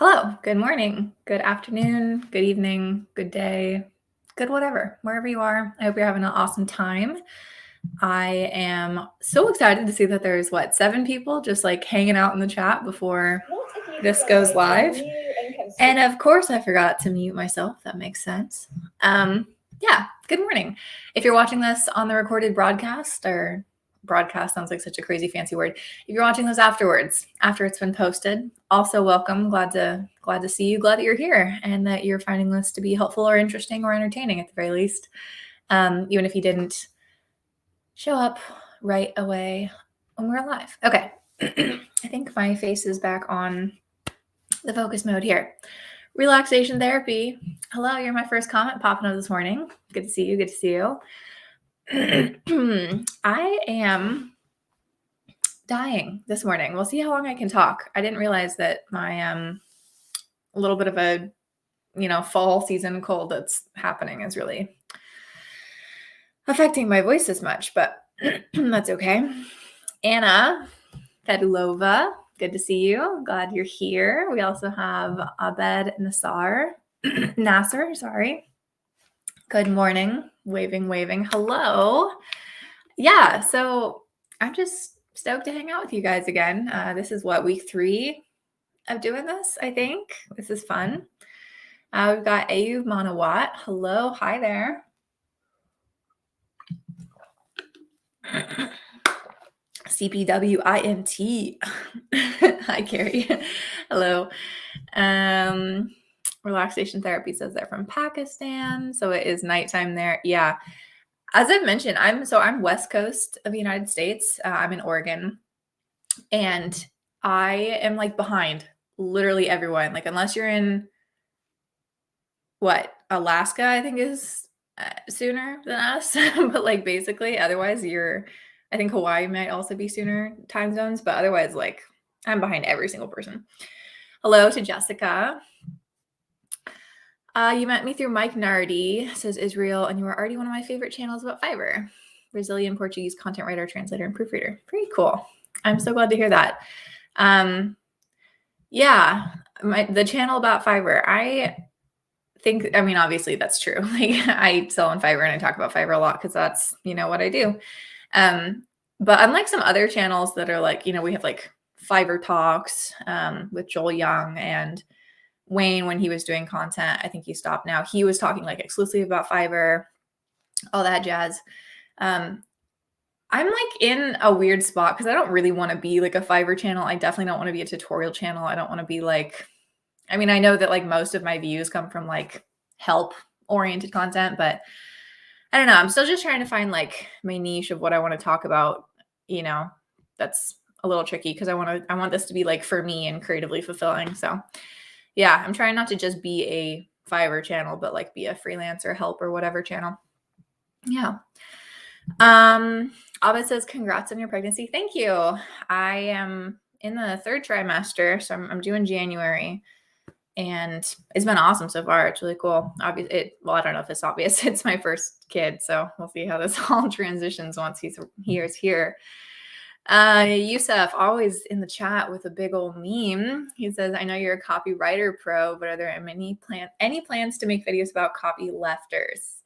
Hello, good morning, good afternoon, good evening, good day, good whatever, wherever you are. I hope you're having an awesome time. I am so excited to see that there's 7 people just like hanging out in the chat before this goes live. And of course, I forgot to mute myself. That makes sense. Yeah, good morning. If you're watching this on the recorded broadcast, or broadcast sounds like such a crazy fancy word. If you're watching this afterwards, after it's been posted, also welcome. Glad to see you. Glad that you're here and that you're finding this to be helpful or interesting or entertaining at the very least. Even if you didn't show up right away when we're live. Okay. I think my face is back on the focus mode here. Relaxation therapy. Hello, you're my first comment popping up this morning. Good to see you. Good to see you. I am dying this morning. We'll see how long I can talk. I didn't realize that my a little bit of a fall season cold that's happening is really affecting my voice as much, but that's okay. Anna Fedulova, good to see you. Glad you're here. We also have Abed Nasser, sorry. Good morning. Waving. Hello. Yeah, so I'm just stoked to hang out with you guys again. This is week 3 of doing this, I think. This is fun. We've got Ayub Manawat. Hello. Hi there. CPWINT. Hi, Carrie. Hello. Relaxation therapy says they're from Pakistan, so it is nighttime there. Yeah. As I've mentioned, I'm West Coast of the United States. I'm in Oregon, and I am like behind literally everyone. Like unless you're in Alaska, I think is sooner than us, but like basically otherwise I think Hawaii might also be sooner time zones, but otherwise like I'm behind every single person. Hello to Jessica. You met me through Mike Nardi, says Israel, and you were already one of my favorite channels about Fiverr. Brazilian Portuguese content writer, translator, and proofreader. Pretty cool. I'm so glad to hear that. Yeah, the channel about Fiverr. Obviously that's true. Like I sell on Fiverr and I talk about Fiverr a lot because that's, what I do. But unlike some other channels that are like, we have like Fiverr Talks with Joel Young and Wayne when he was doing content. I think he stopped now. He was talking like exclusively about Fiverr, all that jazz. I'm like in a weird spot because I don't really want to be like a Fiverr channel. I definitely don't want to be a tutorial channel. I don't want to be like, I know that like most of my views come from like help oriented content, but I don't know. I'm still just trying to find like my niche of what I want to talk about. That's a little tricky because I want this to be like for me and creatively fulfilling. So yeah, I'm trying not to just be a Fiverr channel, but like be a freelancer help or whatever channel. Yeah. Abed says, congrats on your pregnancy. Thank you. I am in the 3rd trimester, so I'm due in January, and it's been awesome so far. It's really cool. I don't know if it's obvious. It's my first kid, so we'll see how this all transitions once he's here. Yusuf, always in the chat with a big old meme. He says, I know you're a copywriter pro, but are there any plans to make videos about copylefters?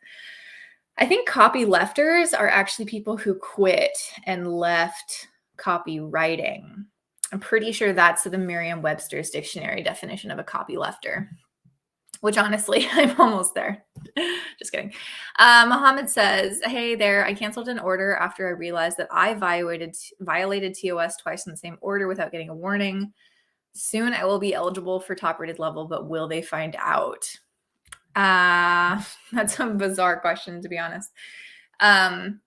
I think copylefters are actually people who quit and left copywriting. I'm pretty sure that's the Merriam-Webster's dictionary definition of a copylefter, which honestly, I'm almost there. Just kidding. Mohammed says, hey there, I canceled an order after I realized that I violated TOS twice in the same order without getting a warning. Soon I will be eligible for top rated level, but will they find out? That's a bizarre question, to be honest. I'm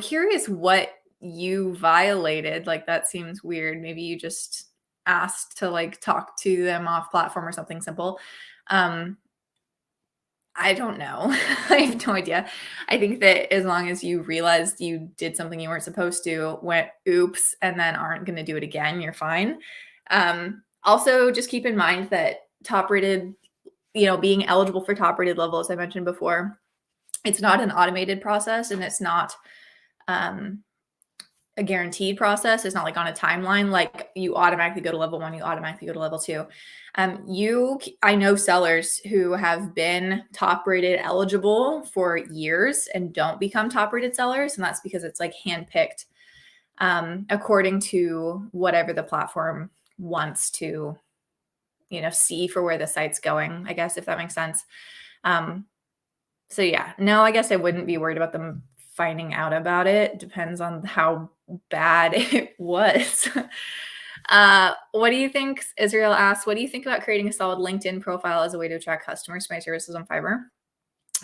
curious what you violated. Like that seems weird. Maybe you just asked to like talk to them off platform or something simple. I don't know. I have no idea. I think that as long as you realized you did something you weren't supposed to, went oops, and then aren't going to do it again, you're fine. Also, just keep in mind that top rated, being eligible for top rated level, as I mentioned before, it's not an automated process, and it's not a guaranteed process. It's not like on a timeline, like you automatically go to level 1, you automatically go to level 2. I know sellers who have been top rated eligible for years and don't become top rated sellers. And that's because it's like handpicked according to whatever the platform wants to, see for where the site's going, I guess, if that makes sense. So yeah, no, I guess I wouldn't be worried about them finding out about it. Depends on how bad it was. What do you think? Israel asks, what do you think about creating a solid LinkedIn profile as a way to attract customers to my services on Fiverr?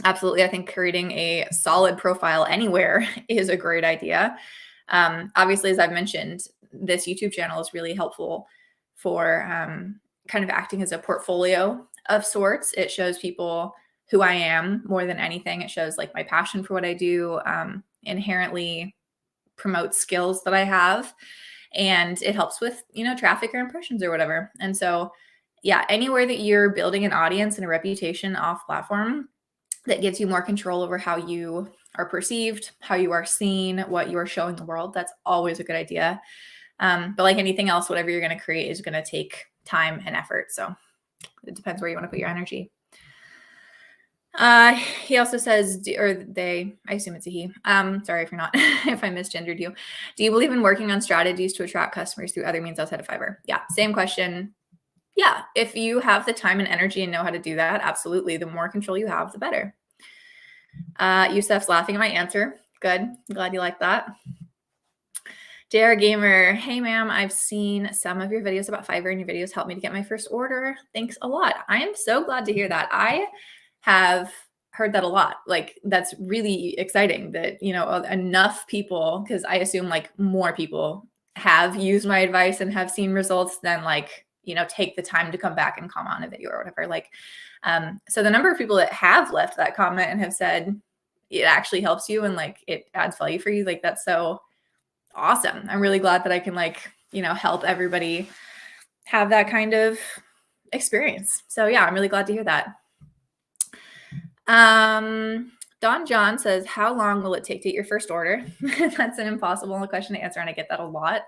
Absolutely. I think creating a solid profile anywhere is a great idea. Obviously, as I've mentioned, this YouTube channel is really helpful for kind of acting as a portfolio of sorts. It shows people who I am more than anything. It shows like my passion for what I do, inherently promotes skills that I have, and it helps with, traffic or impressions or whatever. And so, yeah, anywhere that you're building an audience and a reputation off platform that gives you more control over how you are perceived, how you are seen, what you are showing the world, that's always a good idea. But like anything else, whatever you're going to create is going to take time and effort. So it depends where you want to put your energy. He also says, or they, I assume it's a he. Sorry if you're not, if I misgendered you. Do you believe in working on strategies to attract customers through other means outside of Fiverr? Yeah, same question. Yeah, if you have the time and energy and know how to do that, absolutely. The more control you have, the better. Yusef's laughing at my answer. Good. Glad you like that. JR Gamer, hey ma'am, I've seen some of your videos about Fiverr and your videos helped me to get my first order. Thanks a lot. I am so glad to hear that. I have heard that a lot. Like, that's really exciting that, enough people, because I assume like more people have used my advice and have seen results than like, take the time to come back and comment on a video or whatever. Like, so the number of people that have left that comment and have said it actually helps you and like it adds value for you, like that's so awesome. I'm really glad that I can like, help everybody have that kind of experience. So yeah, I'm really glad to hear that. Don John says, how long will it take to get your first order? That's an impossible question to answer, and I get that a lot.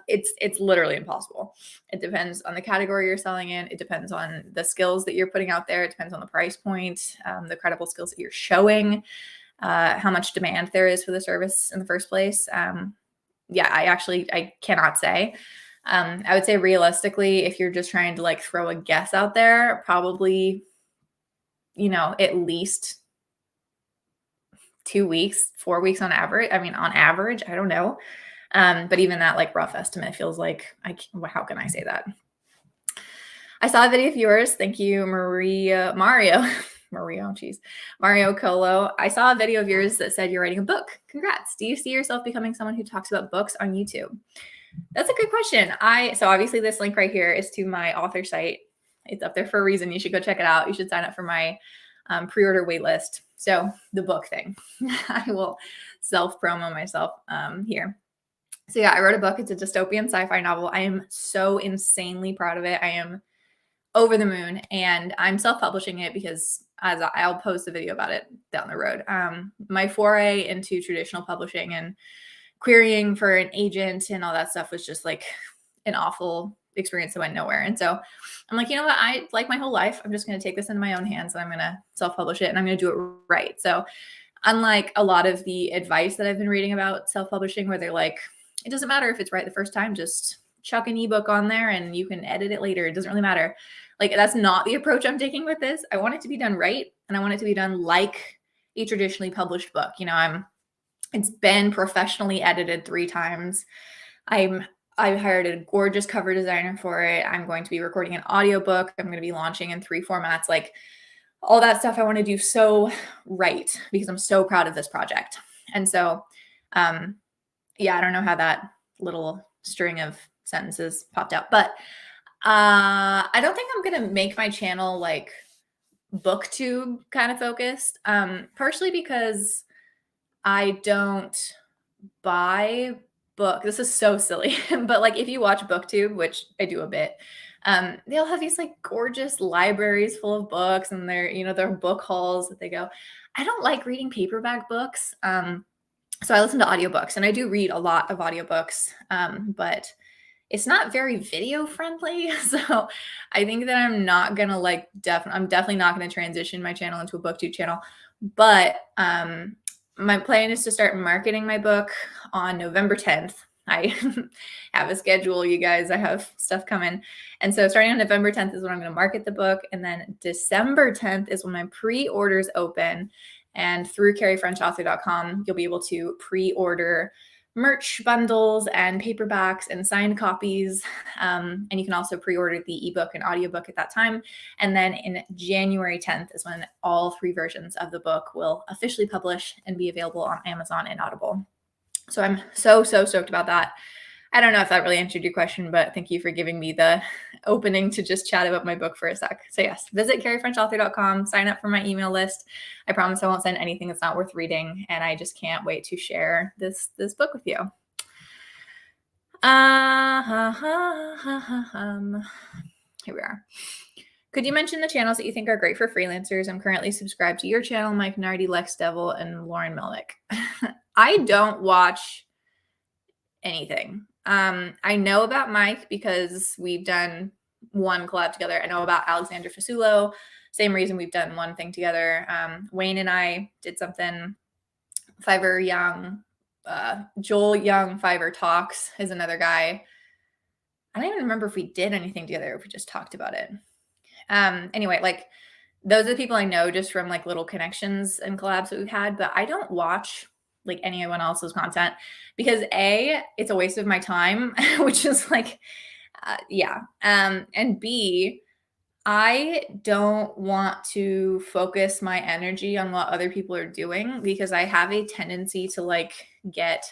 It's literally impossible. It depends on the category you're selling in. It depends on the skills that you're putting out there. It depends on the price point, the credible skills that you're showing, how much demand there is for the service in the first place. Yeah, I cannot say. I would say realistically, if you're just trying to like throw a guess out there, probably, at least 2 weeks, 4 weeks on average. I mean, on average, I don't know. But even that like rough estimate feels like, how can I say that? I saw a video of yours. Thank you, Mario Colo. I saw a video of yours that said you're writing a book. Congrats. Do you see yourself becoming someone who talks about books on YouTube? That's a good question. So obviously this link right here is to my author site. It's up there for a reason. You should go check it out. You should sign up for my pre-order waitlist. So the book thing, I will self-promo myself here. So yeah, I wrote a book. It's a dystopian sci-fi novel. I am so insanely proud of it. I am over the moon, and I'm self-publishing it because I'll post a video about it down the road. My foray into traditional publishing and querying for an agent and all that stuff was just like an awful experience that went nowhere. And so I'm like, you know what? I like my whole life. I'm just going to take this into my own hands and I'm going to self-publish it and I'm going to do it right. So unlike a lot of the advice that I've been reading about self-publishing where they're like, it doesn't matter if it's right the first time, just chuck an ebook on there and you can edit it later. It doesn't really matter. Like, that's not the approach I'm taking with this. I want it to be done right. And I want it to be done like a traditionally published book. It's been professionally edited 3 times. I hired a gorgeous cover designer for it. I'm going to be recording an audiobook. I'm going to be launching in 3 formats. Like, all that stuff I want to do so right because I'm so proud of this project. And so, yeah, I don't know how that little string of sentences popped out, but I don't think I'm going to make my channel like booktube kind of focused, partially because I don't buy book. This is so silly, but like if you watch booktube, which I do a bit, they'll have these like gorgeous libraries full of books and they're book hauls that they go. I don't like reading paperback books. So I listen to audiobooks, and I do read a lot of audiobooks, but it's not very video friendly. So I think that I'm not gonna I'm definitely not gonna transition my channel into a booktube channel. But my plan is to start marketing my book on November 10th. I have a schedule, you guys. I have stuff coming. And so starting on November 10th is when I'm going to market the book. And then December 10th is when my pre-orders open. And through carriefrenchauthor.com, you'll be able to pre-order merch bundles and paperbacks and signed copies. And you can also pre-order the ebook and audiobook at that time. And then in January 10th is when all 3 versions of the book will officially publish and be available on Amazon and Audible. So I'm so stoked about that. I don't know if that really answered your question, but thank you for giving me the opening to just chat about my book for a sec. So yes, visit carriefrenchauthor.com, sign up for my email list. I promise I won't send anything that's not worth reading, and I just can't wait to share this book with you. Here we are. Could you mention the channels that you think are great for freelancers? I'm currently subscribed to your channel, Mike Nardi, Lex Devil, and Lauren Melnick. I don't watch anything. I know about Mike because we've done one collab together. I know about Alexander Fasulo. Same reason we've done one thing together. Wayne and I did something. Fiverr Young, Joel Young Fiverr Talks is another guy. I don't even remember if we did anything together, if we just talked about it. Anyway, like those are the people I know just from like little connections and collabs that we've had, but I don't watch like anyone else's content because A, it's a waste of my time, which is like, yeah. And B, I don't want to focus my energy on what other people are doing because I have a tendency to like get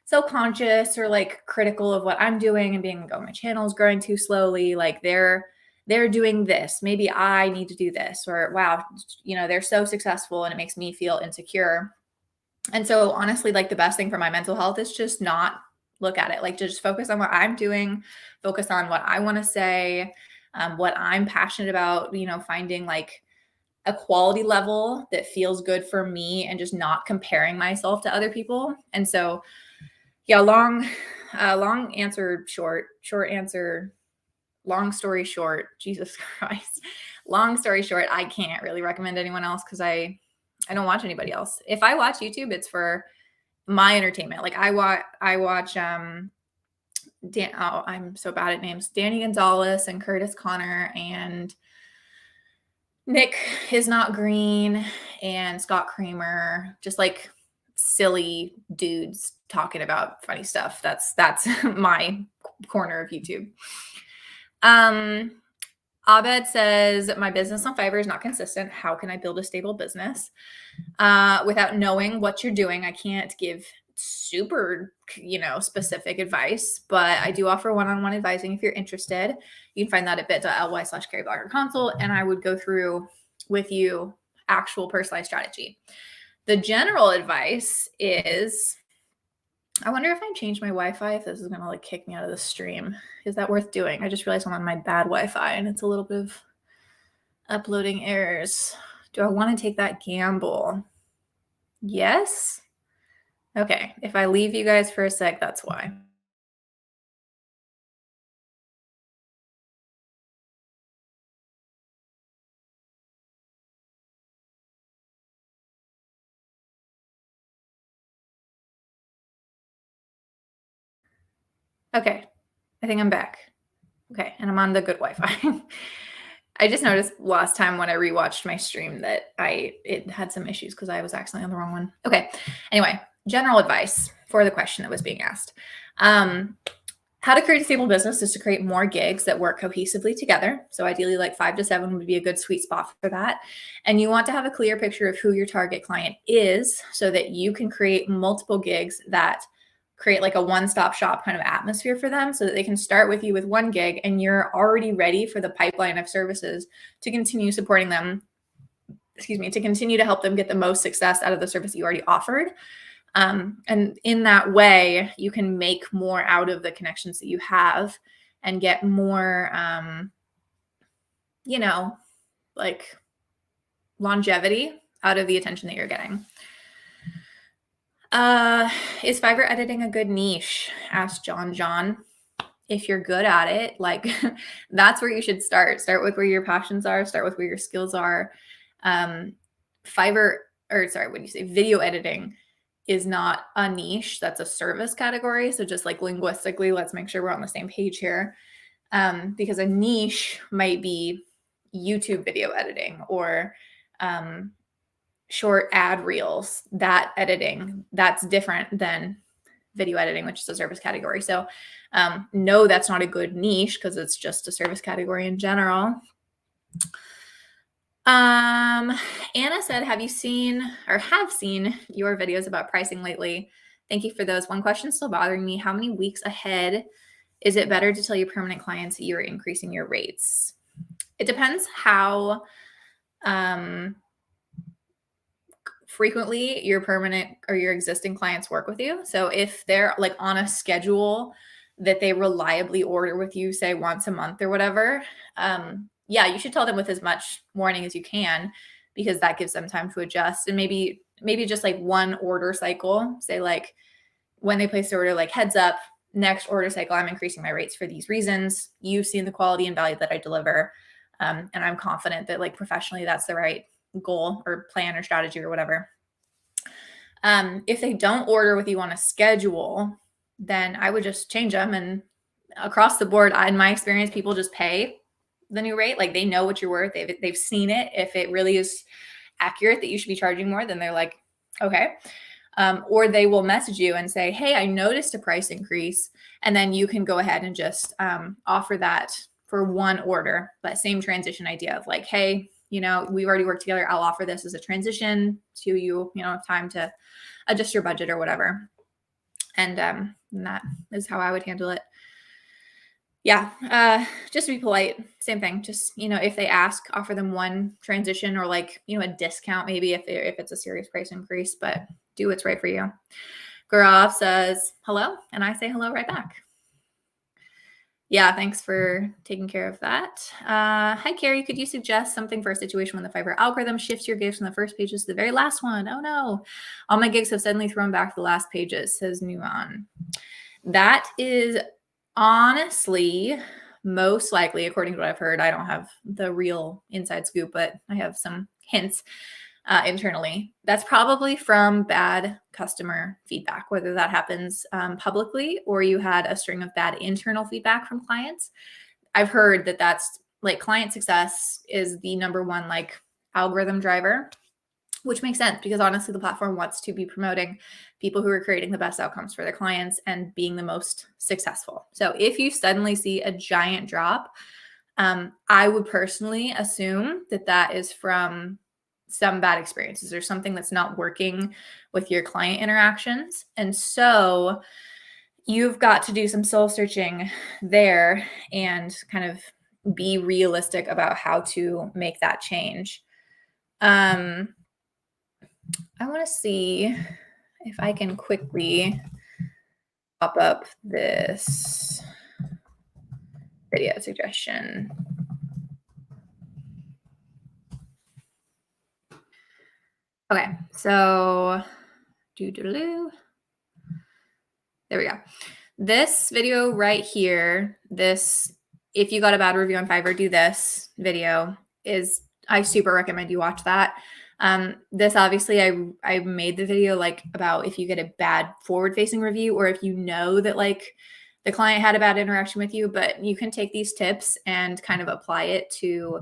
self-conscious or like critical of what I'm doing and being like, oh, my channel is growing too slowly. Like they're doing this. Maybe I need to do this, or wow, they're so successful and it makes me feel insecure. And so honestly, like the best thing for my mental health is just not look at it, like just focus on what I'm doing, focus on what I want to say, what I'm passionate about, finding like a quality level that feels good for me and just not comparing myself to other people. And so, yeah, long answer, short answer, long story short, Jesus Christ. Long story short, I can't really recommend anyone else because I don't watch anybody else. If I watch YouTube, it's for my entertainment. Like I watch I'm so bad at names. Danny Gonzalez and Curtis Connor and Nick is not green and Scott Kramer, just like silly dudes talking about funny stuff. That's my corner of YouTube. Abed says, my business on Fiverr is not consistent. How can I build a stable business? Without knowing what you're doing, I can't give super, specific advice, but I do offer one-on-one advising if you're interested. You can find that at bit.ly/Carrieblogger consult, and I would go through with you actual personalized strategy. The general advice is, I wonder if I change my Wi-Fi, if this is going to like kick me out of the stream. Is that worth doing? I just realized I'm on my bad Wi-Fi and it's a little bit of uploading errors. Do I want to take that gamble? Yes. Okay. If I leave you guys for a sec, that's why. Okay. I think I'm back. Okay. And I'm on the good Wi-Fi. I just noticed last time when I rewatched my stream that it had some issues because I was accidentally on the wrong one. Okay. Anyway, general advice for the question that was being asked. How to create a stable business is to create more gigs that work cohesively together. So ideally like 5 to 7 would be a good sweet spot for that. And you want to have a clear picture of who your target client is so that you can create multiple gigs that create like a one-stop shop kind of atmosphere for them so that they can start with you with one gig and you're already ready for the pipeline of services to continue supporting them, to continue to help them get the most success out of the service you already offered. And in that way, you can make more out of the connections that you have and get more, like longevity out of the attention that you're getting. Is Fiverr editing a good niche? Asked John. If you're good at it, like that's where you should start. Start with where your passions are, start with where your skills are. Fiverr, or sorry, what do you say? Video editing is not a niche, that's a service category. So just like linguistically, let's make sure we're on the same page here. Because a niche might be YouTube video editing or short ad reels. That editing, that's different than video editing, which is a service category. So no, that's not a good niche because it's just a service category in general. Anna said, have seen your videos about pricing lately? Thank you for those. One question still bothering me. How many weeks ahead is it better to tell your permanent clients that you're increasing your rates? It depends how frequently your permanent or your existing clients work with you. So if they're like on a schedule that they reliably order with you, say once a month or whatever, yeah, you should tell them with as much warning as you can, because that gives them time to adjust. And maybe just like one order cycle, say like when they place the order, like heads up, next order cycle, I'm increasing my rates for these reasons. You've seen the quality and value that I deliver. And I'm confident that like professionally, that's the right goal or plan or strategy or whatever. If they don't order with you on a schedule, then I would just change them. And across the board, in my experience, people just pay the new rate. Like they know what you're worth. They've seen it. If it really is accurate that you should be charging more, then they're like, okay. Or they will message you and say, hey, I noticed a price increase. And then you can go ahead and just offer that for one order. That same transition idea of like, hey, we've already worked together. I'll offer this as a transition to you, time to adjust your budget or whatever. And that is how I would handle it. Yeah. Just be polite. Same thing. Just, if they ask, offer them one transition or like, a discount maybe if it's a serious price increase, but do what's right for you. Gaurav says hello, and I say hello right back. Yeah, thanks for taking care of that. Hi, Carrie. Could you suggest something for a situation when the Fiverr algorithm shifts your gigs from the first pages to the very last one? Oh, no. All my gigs have suddenly thrown back the last pages, says Nuon. That is honestly most likely, according to what I've heard. I don't have the real inside scoop, but I have some hints internally. That's probably from bad customer feedback, whether that happens publicly or you had a string of bad internal feedback from clients. I've heard that that's like client success is the number one like algorithm driver, which makes sense because honestly, the platform wants to be promoting people who are creating the best outcomes for their clients and being the most successful. So if you suddenly see a giant drop, I would personally assume that is from some bad experiences or something that's not working with your client interactions. And so you've got to do some soul searching there and kind of be realistic about how to make that change. I want to see if I can quickly pop up this video suggestion. Okay, so there we go. This video right here, if you got a bad review on Fiverr, do this video I super recommend you watch that. This obviously I made the video like about if you get a bad forward-facing review or if you know that like the client had a bad interaction with you, but you can take these tips and kind of apply it to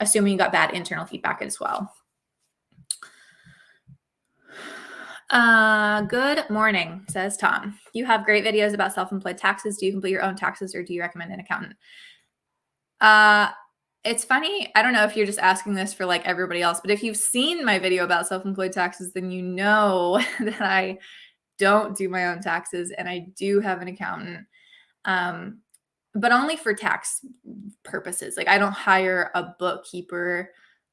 assuming you got bad internal feedback as well. Good morning, says Tom. You have great videos about self-employed taxes. Do you complete your own taxes or do you recommend an accountant? It's funny. I don't know if you're just asking this for like everybody else, but if you've seen my video about self-employed taxes, then you know that I don't do my own taxes and I do have an accountant. But only for tax purposes. Like I don't hire a bookkeeper.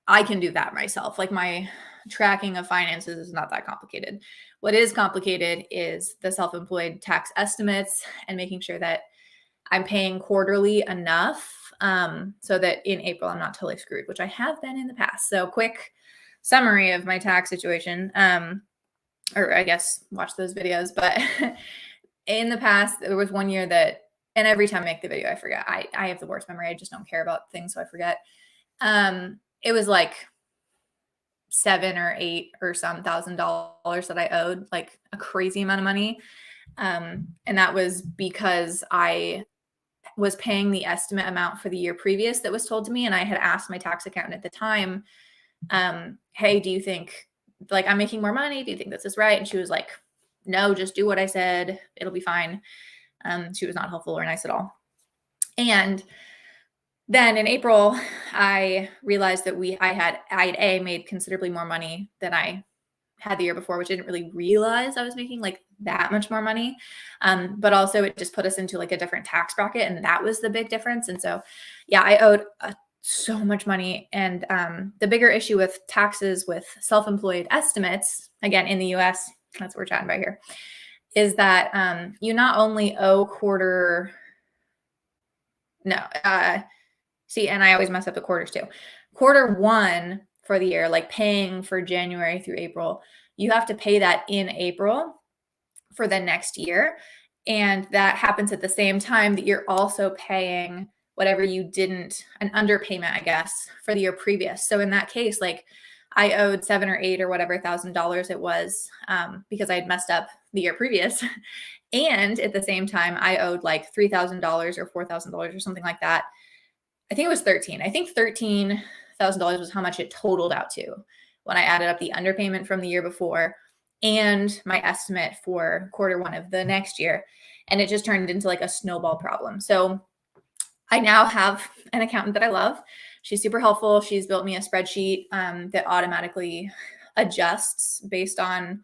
I can do that myself. Like my tracking of finances is not that complicated. What is complicated is the self-employed tax estimates and making sure that I'm paying quarterly enough so that in April I'm not totally screwed, which I have been in the past. So quick summary of my tax situation. or I guess watch those videos. But in the past, there was one year that, and every time I make the video, I forget. I have the worst memory. I just don't care about things, so I forget. It was like $7 or $8 or some $1,000 that I owed, like a crazy amount of money. And that was because I was paying the estimate amount for the year previous that was told to me. And I had asked my tax accountant at the time, hey, do you think like I'm making more money? Do you think this is right? And she was like, no, just do what I said. It'll be fine. She was not helpful or nice at all. And then in April, I realized that I had made considerably more money than I had the year before, which I didn't really realize I was making like that much more money. But also it just put us into like a different tax bracket, and that was the big difference. And so, yeah, I owed so much money. And the bigger issue with taxes with self-employed estimates, again, in the US, that's what we're chatting about here, is that you not only owe see, and I always mess up the quarters too. Quarter one for the year, like paying for January through April, you have to pay that in April for the next year. And that happens at the same time that you're also paying whatever you didn't, an underpayment, I guess, for the year previous. So in that case, like I owed $7 or $8 or whatever $1,000 it was because I had messed up the year previous. And at the same time, I owed like $3,000 or $4,000 or something like that. I think it was 13. I think $13,000 was how much it totaled out to when I added up the underpayment from the year before and my estimate for quarter one of the next year. And it just turned into like a snowball problem. So I now have an accountant that I love. She's super helpful. She's built me a spreadsheet that automatically adjusts based on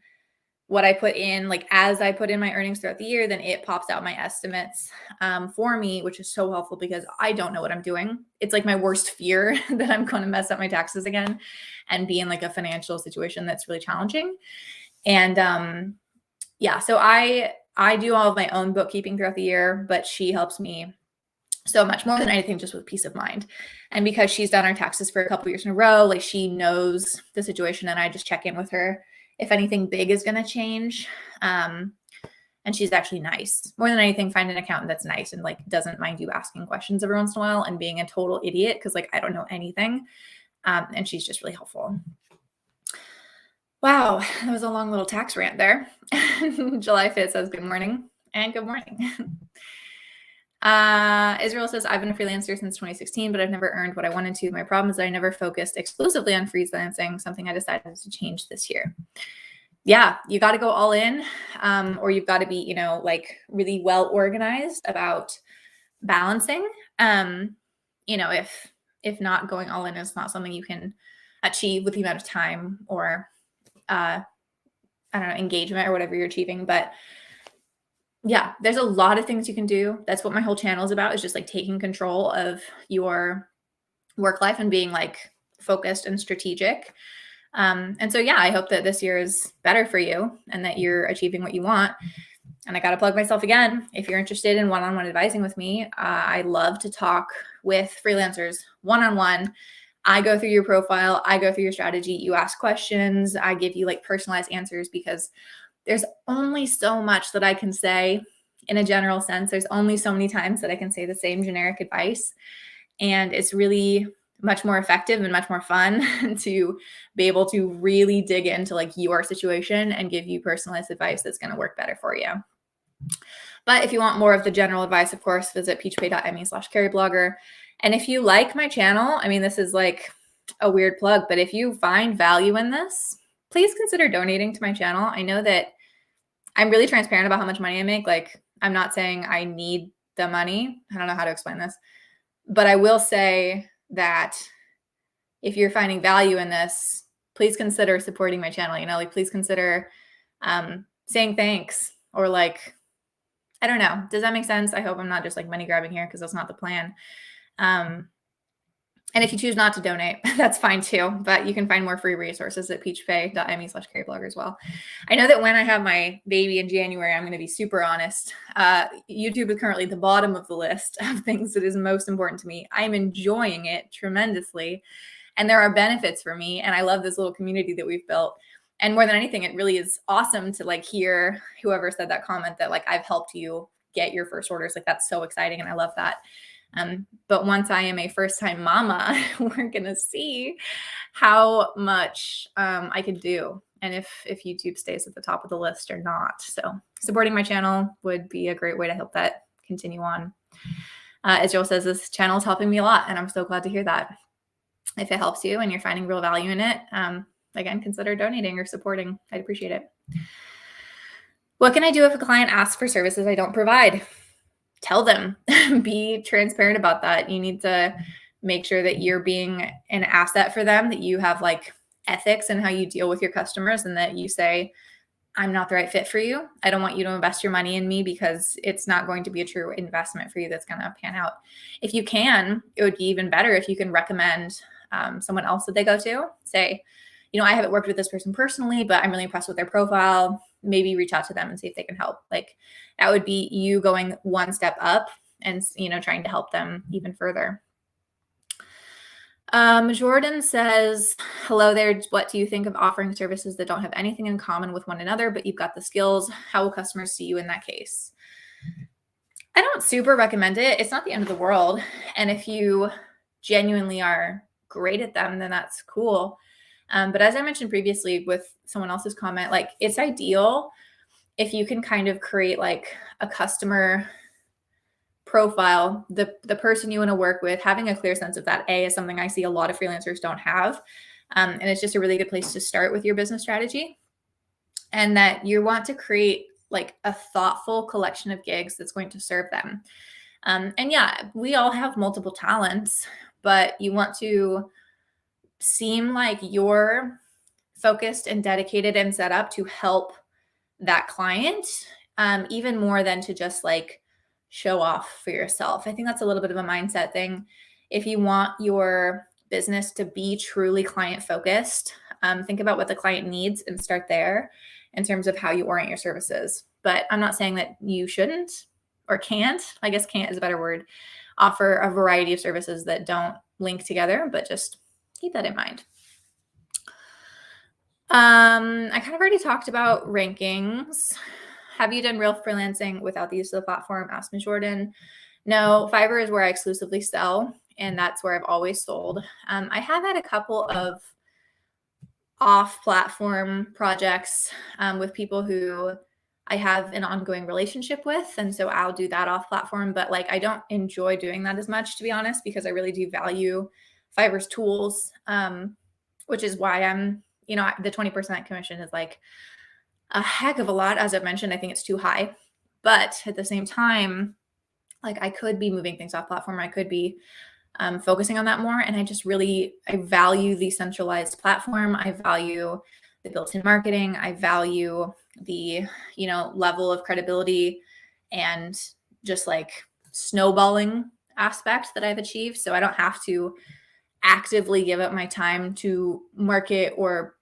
what I put in. Like as I put in my earnings throughout the year, then it pops out my estimates for me, which is so helpful because I don't know what I'm doing. It's like my worst fear that I'm going to mess up my taxes again and be in like a financial situation that's really challenging. And yeah, so I do all of my own bookkeeping throughout the year, but she helps me so much more than anything, just with peace of mind. And because she's done our taxes for a couple years in a row, like she knows the situation, and I just check in with her if anything big is going to change. And she's actually nice. More than anything, find an accountant that's nice and like doesn't mind you asking questions every once in a while and being a total idiot because like I don't know anything. And she's just really helpful. Wow, that was a long little tax rant there. July 5th says good morning and good morning. Israel says, I've been a freelancer since 2016, but I've never earned what I wanted to. My problem is that I never focused exclusively on freelancing, something I decided to change this year. Yeah, you got to go all in, or you've got to be, like really well organized about balancing. If not, going all in is not something you can achieve with the amount of time or, engagement or whatever you're achieving. But yeah, there's a lot of things you can do. That's what my whole channel is about, is just like taking control of your work life and being like focused and strategic. And so, yeah, I hope that this year is better for you and that you're achieving what you want. And I got to plug myself again. If you're interested in one-on-one advising with me, I love to talk with freelancers one-on-one. I go through your profile. I go through your strategy. You ask questions. I give you like personalized answers because there's only so much that I can say in a general sense. There's only so many times that I can say the same generic advice. And it's really much more effective and much more fun to be able to really dig into like your situation and give you personalized advice that's going to work better for you. But if you want more of the general advice, of course, visit peachpay.me/Carrieblogger. And if you like my channel, this is like a weird plug, but if you find value in this, please consider donating to my channel. I know that I'm really transparent about how much money I make. Like, I'm not saying I need the money. I don't know how to explain this, but I will say that if you're finding value in this, please consider supporting my channel. Please consider saying thanks, or like, I don't know. Does that make sense? I hope I'm not just like money grabbing here, because that's not the plan. And if you choose not to donate, that's fine too. But you can find more free resources at peachpay.me/Carrieblogger as well. I know that when I have my baby in January, I'm going to be super honest. YouTube is currently at the bottom of the list of things that is most important to me. I'm enjoying it tremendously. And there are benefits for me. And I love this little community that we've built. And more than anything, it really is awesome to like hear whoever said that comment that like I've helped you get your first orders. Like that's so exciting. And I love that. But once I am a first-time mama, we're going to see how much I can do and if YouTube stays at the top of the list or not. So supporting my channel would be a great way to help that continue on. As Joel says, this channel is helping me a lot, and I'm so glad to hear that. If it helps you and you're finding real value in it, again, consider donating or supporting. I'd appreciate it. What can I do if a client asks for services I don't provide? Tell them. Be transparent about that. You need to make sure that you're being an asset for them, that you have like ethics in how you deal with your customers, and that you say, I'm not the right fit for you. I don't want you to invest your money in me because it's not going to be a true investment for you that's going to pan out. If you can, it would be even better if you can recommend someone else that they go to. Say, I haven't worked with this person personally, but I'm really impressed with their profile. Maybe reach out to them and see if they can help. Like that would be you going one step up and, trying to help them even further. Jordan says, hello there. What do you think of offering services that don't have anything in common with one another, but you've got the skills? How will customers see you in that case? I don't super recommend it. It's not the end of the world. And if you genuinely are great at them, then that's cool. But as I mentioned previously with someone else's comment, like it's ideal if you can kind of create like a customer profile, the person you want to work with, having a clear sense of that is something I see a lot of freelancers don't have. And it's just a really good place to start with your business strategy. And that you want to create like a thoughtful collection of gigs that's going to serve them. And yeah, we all have multiple talents, but you want to seem like you're focused and dedicated and set up to help that client, even more than to just like show off for yourself. I think that's a little bit of a mindset thing. If you want your business to be truly client focused, think about what the client needs and start there in terms of how you orient your services. But I'm not saying that you shouldn't or can't, I guess can't is a better word, offer a variety of services that don't link together, but just keep that in mind. I kind of already talked about rankings. Have you done real freelancing without the use of the platform? Asked me Jordan. No, Fiverr is where I exclusively sell, and that's where I've always sold. I have had a couple of off-platform projects with people who I have an ongoing relationship with, and so I'll do that off-platform, but like I don't enjoy doing that as much, to be honest, because I really do value Fiverr's tools, which is why I'm, the 20% commission is like a heck of a lot. As I've mentioned, I think it's too high, but at the same time, like I could be moving things off platform. I could be focusing on that more. And I value the centralized platform. I value the built-in marketing. I value the, level of credibility and just like snowballing aspect that I've achieved. So I don't have to actively give up my time to market or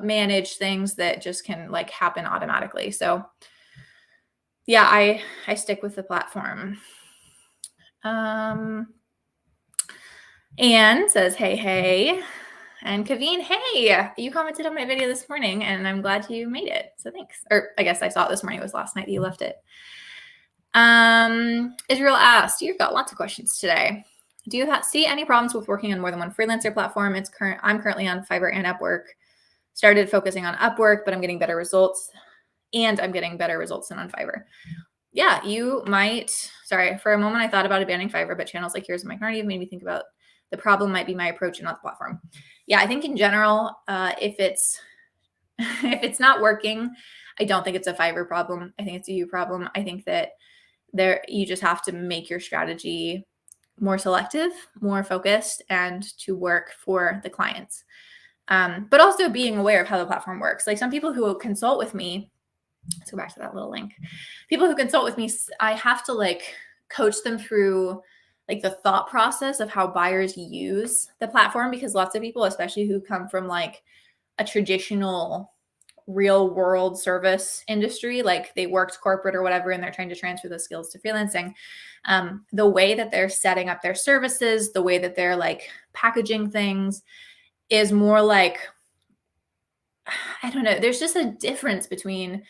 manage things that just can like happen automatically. So yeah, I stick with the platform. And says, hey. And Kaveen, hey, you commented on my video this morning and I'm glad you made it. So thanks. Or I guess I saw it this morning. It was last night that you left it. Israel asked, you've got lots of questions today. Do you see any problems with working on more than one freelancer platform? I'm currently on Fiverr and Upwork. Started focusing on Upwork, but I'm getting better results. And I'm getting better results than on Fiverr. Yeah, you might. Sorry, for a moment I thought about abandoning Fiverr, but channels like yours and Mike Nardi have made me think about the problem might be my approach and not the platform. Yeah, I think in general, if it's not working, I don't think it's a Fiverr problem. I think it's a you problem. I think that you just have to make your strategy more selective, more focused, and to work for the clients. But also being aware of how the platform works. Like some people who consult with me, let's go back to that little link. People who consult with me, I have to like coach them through like the thought process of how buyers use the platform, because lots of people, especially who come from like a traditional real world service industry, like they worked corporate or whatever, and they're trying to transfer those skills to freelancing. The way that they're setting up their services, the way that they're like packaging things is more like I don't know. There's just a difference between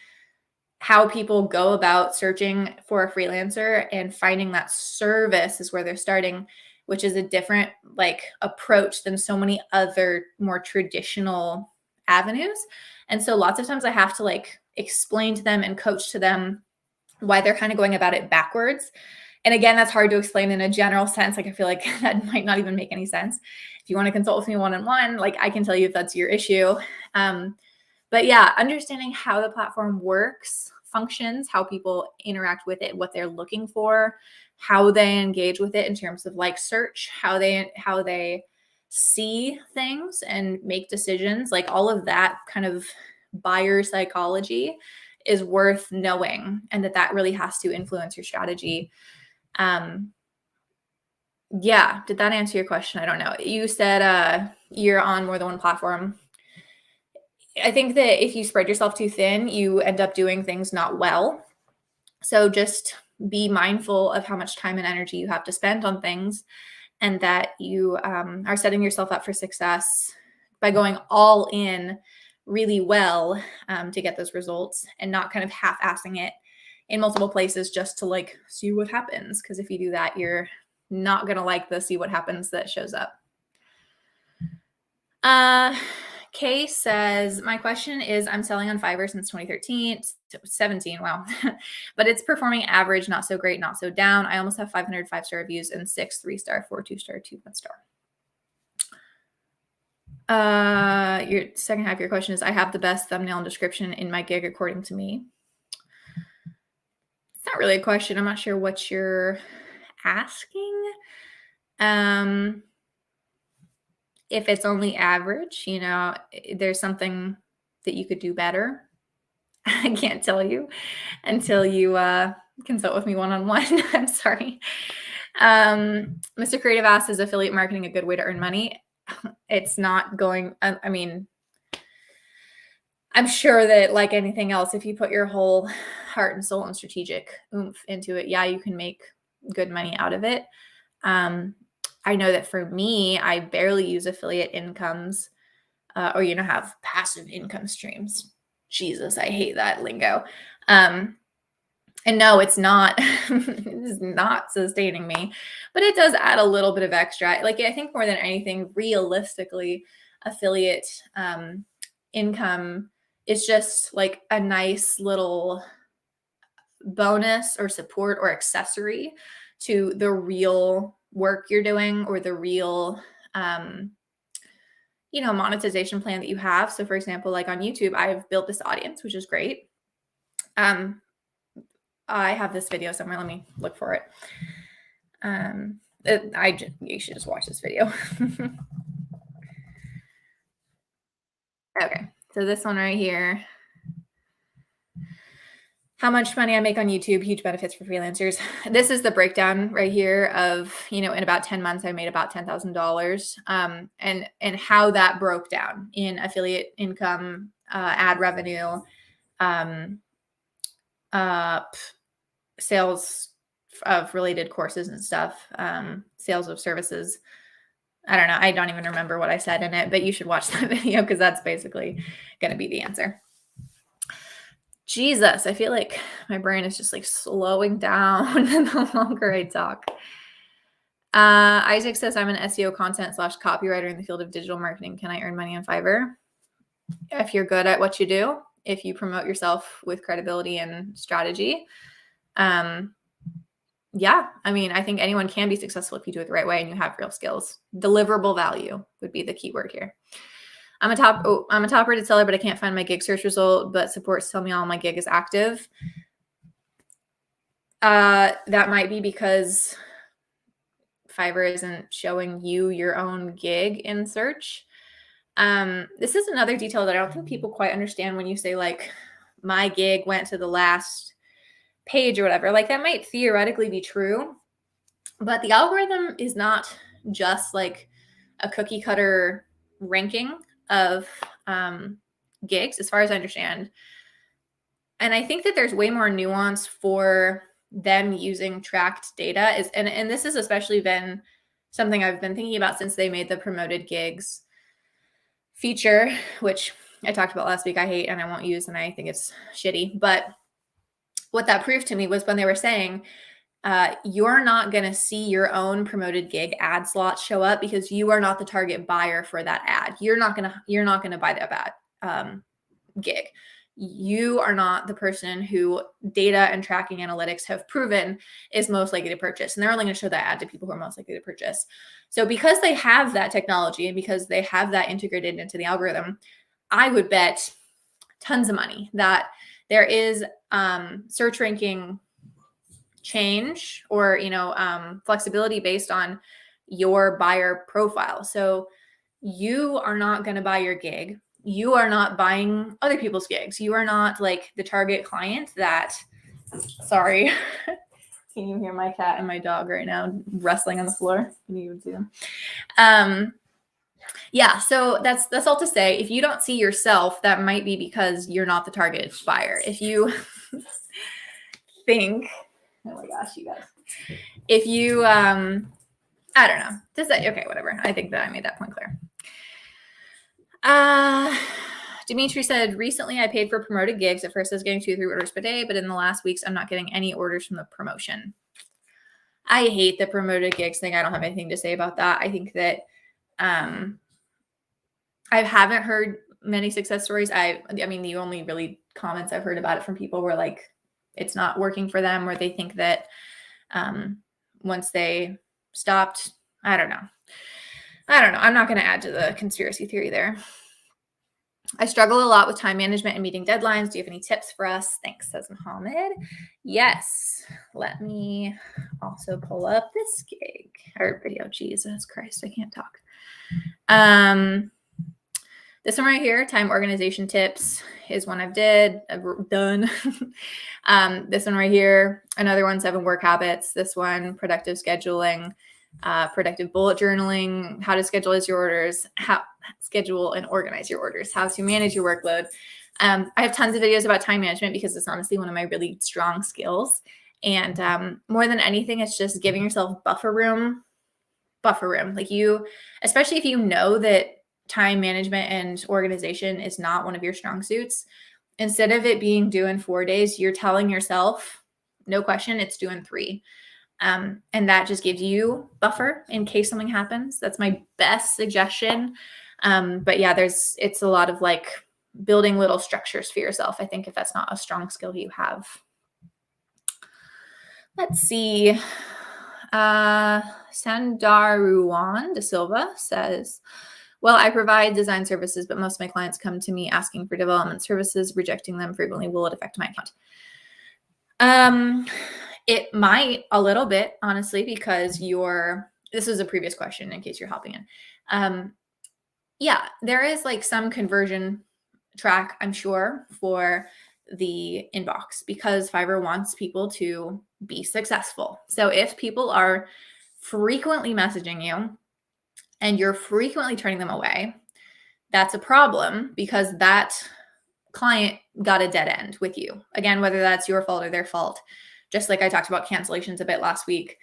how people go about searching for a freelancer and finding that service is where they're starting, which is a different like approach than so many other more traditional avenues. And so lots of times I have to like explain to them and coach to them why they're kind of going about it backwards. And again, that's hard to explain in a general sense. Like I feel like that might not even make any sense. If you want to consult with me one-on-one, like I can tell you if that's your issue. But yeah, understanding how the platform works, functions, how people interact with it, what they're looking for, how they engage with it in terms of like search, how they see things and make decisions, like all of that kind of buyer psychology is worth knowing, and that really has to influence your strategy. Yeah, did that answer your question? I don't know. You said you're on more than one platform. I think that if you spread yourself too thin, you end up doing things not well. So just be mindful of how much time and energy you have to spend on things, and that you are setting yourself up for success by going all in really well to get those results, and not kind of half-assing it in multiple places just to like see what happens. Because if you do that, you're not going to like the see what happens that shows up. Kay says, my question is, I'm selling on Fiverr since 2013, 17, wow. But it's performing average, not so great, not so down. I almost have 500 5-star reviews and 6 3-star, 4 2-star, 2 1-star. Your second half of your question is, I have the best thumbnail and description in my gig according to me. It's not really a question. I'm not sure what you're asking. If it's only average, you know, there's something that you could do better. I can't tell you until you consult with me one-on-one. I'm sorry. Mr. Creative asks, is affiliate marketing a good way to earn money? It's not going, I mean, I'm sure that like anything else, if you put your whole heart and soul and strategic oomph into it, yeah, you can make good money out of it. I know that for me, I barely use affiliate incomes or, you know, have passive income streams. Jesus, I hate that lingo. And no, it's not, it is not sustaining me, but it does add a little bit of extra. Like, I think more than anything, realistically, affiliate income is just like a nice little bonus or support or accessory to the real work you're doing or the real you know, monetization plan that you have. So for example, like on YouTube, I've built this audience, which is great. I have this video somewhere. Let me look for it. You should just watch this video. Okay, so this one right here. How much money I make on YouTube, huge benefits for freelancers. This is the breakdown right here of, you know, in about 10 months, I made about $10,000 and how that broke down in affiliate income, ad revenue, sales of related courses and stuff, sales of services. I don't know. I don't even remember what I said in it, but you should watch that video because that's basically going to be the answer. Jesus, I feel like my brain is just like slowing down the longer I talk. Isaac says, I'm an SEO content / copywriter in the field of digital marketing. Can I earn money on Fiverr? If you're good at what you do, if you promote yourself with credibility and strategy, yeah, I mean, I think anyone can be successful if you do it the right way and you have real skills. Deliverable value would be the key word here. I'm a top rated seller, but I can't find my gig search result, but supports tell me all my gig is active. That might be because Fiverr isn't showing you your own gig in search. This is another detail that I don't think people quite understand when you say like my gig went to the last page or whatever. Like that might theoretically be true, but the algorithm is not just like a cookie cutter ranking of gigs, as far as I understand. And I think that there's way more nuance for them using tracked data. And this has especially been something I've been thinking about since they made the promoted gigs feature, which I talked about last week I hate and I won't use, and I think it's shitty. But what that proved to me was when they were saying, you're not going to see your own promoted gig ad slots show up because you are not the target buyer for that ad. You're not going to buy that gig. You are not the person who data and tracking analytics have proven is most likely to purchase. And they're only going to show that ad to people who are most likely to purchase. So because they have that technology and because they have that integrated into the algorithm, I would bet tons of money that there is search ranking change or, flexibility based on your buyer profile. So you are not going to buy your gig. You are not buying other people's gigs. You are not like the target client that, sorry, can you hear my cat and my dog right now wrestling on the floor? Can you even see them? Yeah, so that's all to say. If you don't see yourself, that might be because you're not the target buyer. If you think, oh my gosh, you guys, if you, I don't know, just that, okay, whatever. I think that I made that point clear. Dimitri said, recently I paid for promoted gigs. At first I was getting 2 or 3 orders per day, but in the last weeks, I'm not getting any orders from the promotion. I hate the promoted gigs thing. I don't have anything to say about that. I think that, I haven't heard many success stories. I mean, the only really comments I've heard about it from people were like, it's not working for them, or they think that, once they stopped, I don't know. I'm not going to add to the conspiracy theory there. I struggle a lot with time management and meeting deadlines. Do you have any tips for us? Thanks, says Mohammed. Yes. Let me also pull up this gig or video. Jesus Christ, I can't talk. This one right here, time organization tips, is one I've done. This one right here, another one, 7 work habits. This one, productive scheduling. Productive bullet journaling, how to schedule your orders, how schedule and organize your orders, how to manage your workload. I have tons of videos about time management because it's honestly one of my really strong skills. And more than anything, it's just giving yourself buffer room. Like especially if you know that time management and organization is not one of your strong suits, instead of it being due in 4 days, you're telling yourself, no question, it's due in 3. And that just gives you buffer in case something happens. That's my best suggestion. But yeah, it's a lot of like building little structures for yourself. I think if that's not a strong skill you have. Let's see. Sandaruwan De Silva says, well, I provide design services, but most of my clients come to me asking for development services. Rejecting them frequently, will it affect my account? It might a little bit, honestly, because this is a previous question in case you're hopping in. Yeah, there is like some conversion track, I'm sure, for the inbox because Fiverr wants people to be successful. So if people are frequently messaging you and you're frequently turning them away, that's a problem because that client got a dead end with you. Again, whether that's your fault or their fault. Just like I talked about cancellations a bit last week.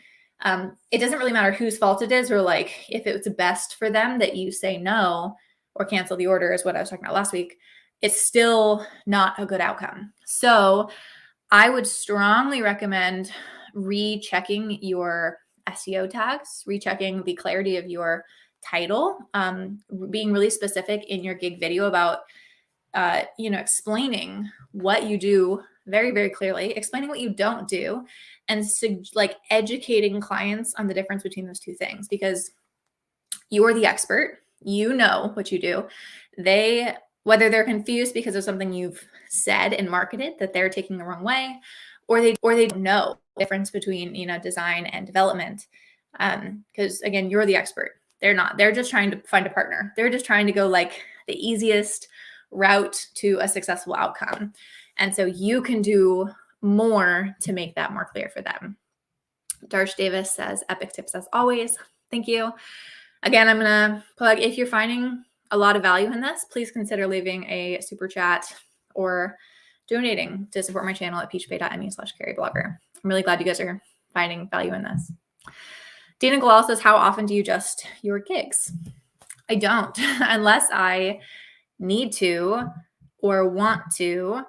It doesn't really matter whose fault it is or like if it's best for them that you say no or cancel the order is what I was talking about last week. It's still not a good outcome. So I would strongly recommend rechecking your SEO tags, rechecking the clarity of your title, being really specific in your gig video about, explaining what you do very, very clearly, explaining what you don't do, and like educating clients on the difference between those two things, because you are the expert, you know what you do. Whether they're confused because of something you've said and marketed that they're taking the wrong way, or they don't know the difference between, design and development. Because again, you're the expert. They're not. They're just trying to find a partner. They're just trying to go like the easiest route to a successful outcome. And so you can do more to make that more clear for them. Darsh Davis says, epic tips as always. Thank you. Again, I'm going to plug, if you're finding a lot of value in this, please consider leaving a super chat or donating to support my channel at peachpay.me/Carrieblogger. I'm really glad you guys are finding value in this. Dana Galal says, how often do you adjust your gigs? I don't, unless I need to or want to,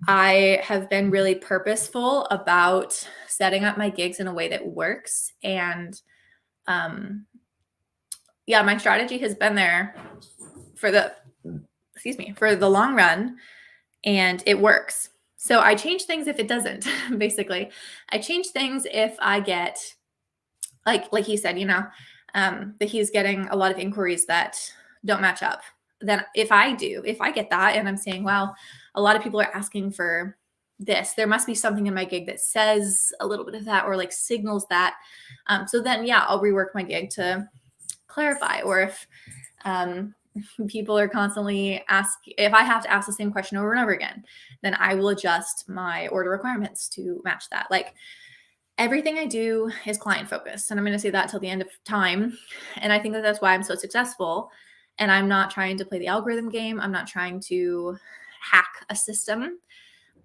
I have been really purposeful about setting up my gigs in a way that works. And yeah, my strategy has been there for the long run, and it works. So I change things if it doesn't, basically. I change things if I get, like he said, that he's getting a lot of inquiries that don't match up. Then if I get that and I'm saying, well, a lot of people are asking for this, there must be something in my gig that says a little bit of that or like signals that. So then, yeah, I'll rework my gig to clarify. Or if people are constantly if I have to ask the same question over and over again, then I will adjust my order requirements to match that. Like, everything I do is client focused, and I'm going to say that till the end of time. And I think that that's why I'm so successful. And I'm not trying to play the algorithm game. I'm not trying to hack a system.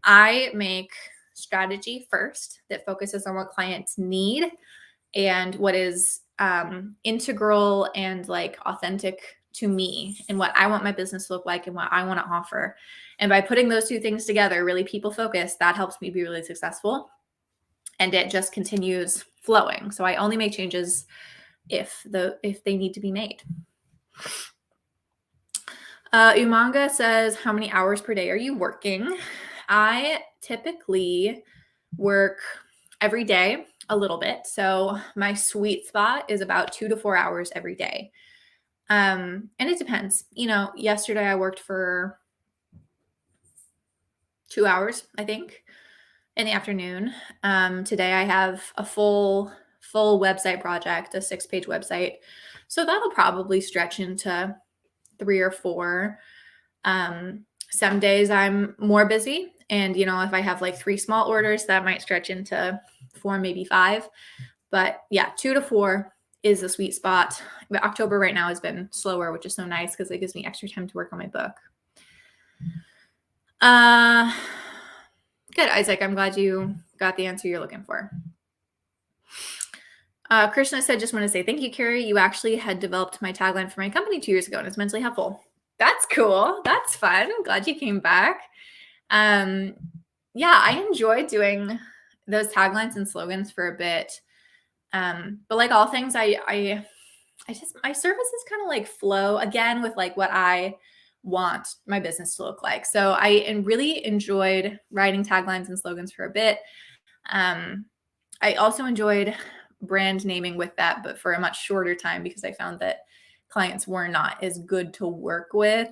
I make strategy first that focuses on what clients need and what is integral and like authentic to me and what I want my business to look like and what I want to offer. And by putting those two things together, really people focused, that helps me be really successful. And it just continues flowing. So I only make changes if they need to be made. Umanga says, how many hours per day are you working? I typically work every day a little bit. So my sweet spot is about 2 to 4 hours every day. And it depends. Yesterday I worked for 2 hours, I think, in the afternoon. Today I have a full website project, a 6-page website. So that'll probably stretch into 3 or 4. Some days I'm more busy, and if I have like 3 small orders, that might stretch into 4, maybe 5. But yeah, 2 to 4 is a sweet spot. But October right now has been slower, which is so nice because it gives me extra time to work on my book. Good, Isaac. I'm glad you got the answer you're looking for. Krishna said, just want to say thank you, Carrie. You actually had developed my tagline for my company 2 years ago, and it's mentally helpful. That's cool. That's fun. I'm glad you came back. Yeah, I enjoyed doing those taglines and slogans for a bit. But like all things, I just, my services kind of like flow again with like what I want my business to look like. So I really enjoyed writing taglines and slogans for a bit. I also enjoyed brand naming with that, but for a much shorter time, because I found that clients were not as good to work with